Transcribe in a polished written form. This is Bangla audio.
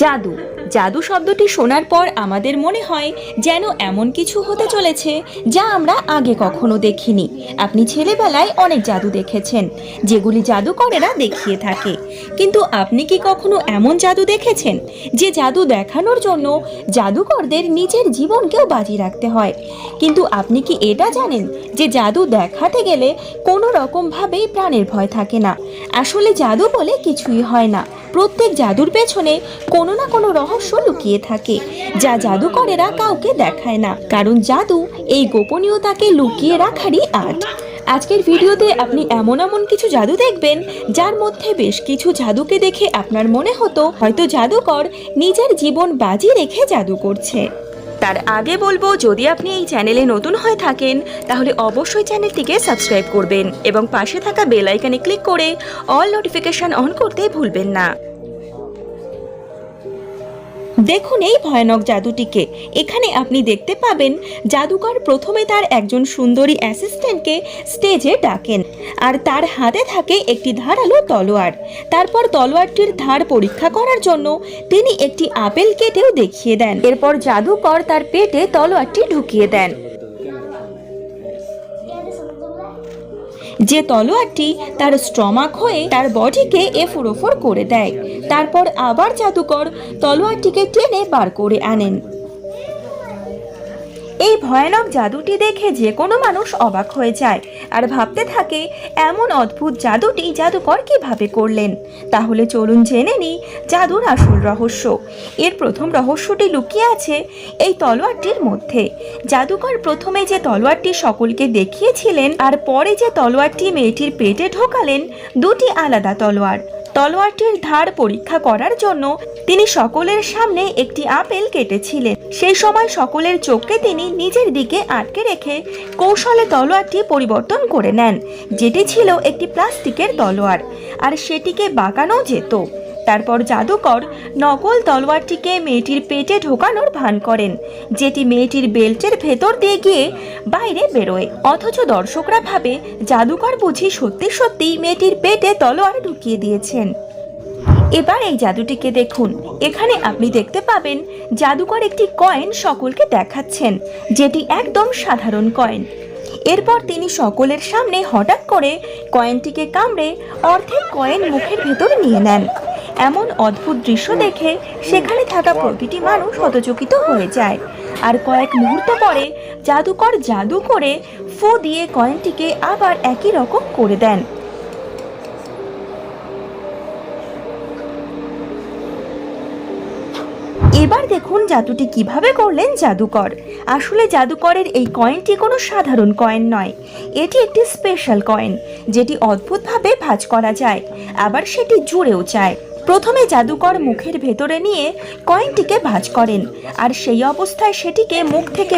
জাদু জাদু শব্দটি শোনার পর আমাদের মনে হয় যেন এমন কিছু হতে চলেছে যা আমরা আগে কখনো দেখিনি। আপনি ছেলেবেলায় অনেক জাদু দেখেছেন, যেগুলি জাদুকরেরা দেখিয়ে থাকে। কিন্তু আপনি কি কখনো এমন জাদু দেখেছেন যে জাদু দেখানোর জন্য জাদুকরদের নিজের জীবনকেও বাজি রাখতে হয়? কিন্তু আপনি কি এটা জানেন যে জাদু দেখাতে গেলে কোনো রকমভাবেই প্রাণের ভয় থাকে না? আসলে জাদু বলে কিছুই হয় না। প্রত্যেক জাদুর পেছনে কোনো না কোনো রহস্য লুকিয়ে থাকে, যা জাদুকরেরা কাউকে দেখায় না, কারণ জাদু এই গোপনীয়তাকে লুকিয়ে রাখারই আর্ট। আজকের ভিডিওতে আপনি এমন কিছু জাদু দেখবেন যার মধ্যে বেশ কিছু জাদুকে দেখে আপনার মনে হতো হয়তো জাদুকর নিজের জীবন বাজি রেখে জাদু করছে। তার আগে বলবো, যদি আপনি এই চ্যানেলে নতুন হয়ে থাকেন তাহলে অবশ্যই চ্যানেলটিকে সাবস্ক্রাইব করবেন এবং পাশে থাকা বেল আইকনে ক্লিক করে অল নোটিফিকেশন অন করতে ভুলবেন না। দেখুন এই ভয়ানক জাদুটিকে। এখানে আপনি দেখতে পাবেন জাদুকর প্রথমে তার একজন সুন্দরী অ্যাসিস্ট্যান্টকে স্টেজে ডাকেন, আর তার হাতে থাকে একটি ধারালো তলোয়ার। তারপর তলোয়ারটির ধার পরীক্ষা করার জন্য তিনি একটি আপেল কেটেও দেখিয়ে দেন। এরপর জাদুকর তার পেটে তলোয়ারটি ঢুকিয়ে দেন, যে তলোয়ারটি তার স্টমাক হয়ে তার বডিকে এফোর ওফর করে দেয়। তারপর আবার জাদুকর তলোয়ারটিকে টেনে বার করে আনেন। এই ভয়ানক জাদুটি দেখে যে কোনো মানুষ অবাক হয়ে যায় আর ভাবতে থাকে এমন অদ্ভুত জাদুটি জাদুকর কিভাবে করলেন। তাহলে চলুন জেনে নিই জাদুর আসল রহস্য। এর প্রথম রহস্যটি লুকিয়ে আছে এই তলোয়ারটির মধ্যে। জাদুকর প্রথমে যে তলোয়ারটি সকলকে দেখিয়েছিলেন আর পরে যে তলোয়ারটি মেয়েটির পেটে ঢোকালেন, দুটি আলাদা তলোয়ার। তলোয়ারটির ধার পরীক্ষা করার জন্য তিনি সকলের সামনে একটি আপেল কেটেছিলেন। সেই সময় সকলের চোখকে তিনি নিজের দিকে আটকে রেখে কৌশলে তলোয়ারটি পরিবর্তন করে নেন, যেটি ছিল একটি প্লাস্টিকের তলোয়ার, আর সেটিকে বাঁকানো যেত। তারপর জাদুকর নকল তলোয়ারটিকে মেয়েটির পেটে ঢোকানোর ভান করেন, যেটি মেয়েটির বেল্টের ভেতর দিয়ে গিয়ে বাইরে বেরোয়। অথচ দর্শকরা ভাবে জাদুকর বুঝি সত্যি সত্যি মেয়েটির পেটে তলোয়ার ঢুকিয়ে দিয়েছেন। এবার এই জাদুটিকে দেখুন। এখানে আপনি দেখতে পাবেন জাদুকর একটি কয়েন সকলকে দেখাচ্ছেন, যেটি একদম সাধারণ কয়েন। এরপর তিনি সকলের সামনে হঠাৎ করে কয়েনটিকে কামড়ে অর্ধেক কয়েন মুখের ভেতর নিয়ে নেন। এমন অদ্ভুত দৃশ্য দেখে সেখানে থাকা প্রতিটি মানুষ হতচকিত হয়ে যায়, আর কয়েক মুহূর্ত পরে জাদুকর জাদু করে ফু দিয়ে কয়েনটিকে আবার একই রকম করে দেন। এবার দেখুন জাদুটি কিভাবে করলেন জাদুকর। আসলে জাদুকরের এই কয়েনটি কোনো সাধারণ কয়েন নয়, এটি একটি স্পেশাল কয়েন, যেটি অদ্ভুতভাবে ভাঁজ করা যায়, আবার সেটি জুড়েও যায়। প্রথমে জাদুকর মুখের ভেতরে নিয়ে কয়েনটিকে ভাঁজ করেন, আর সেই অবস্থায় সেটিকে মুখ থেকে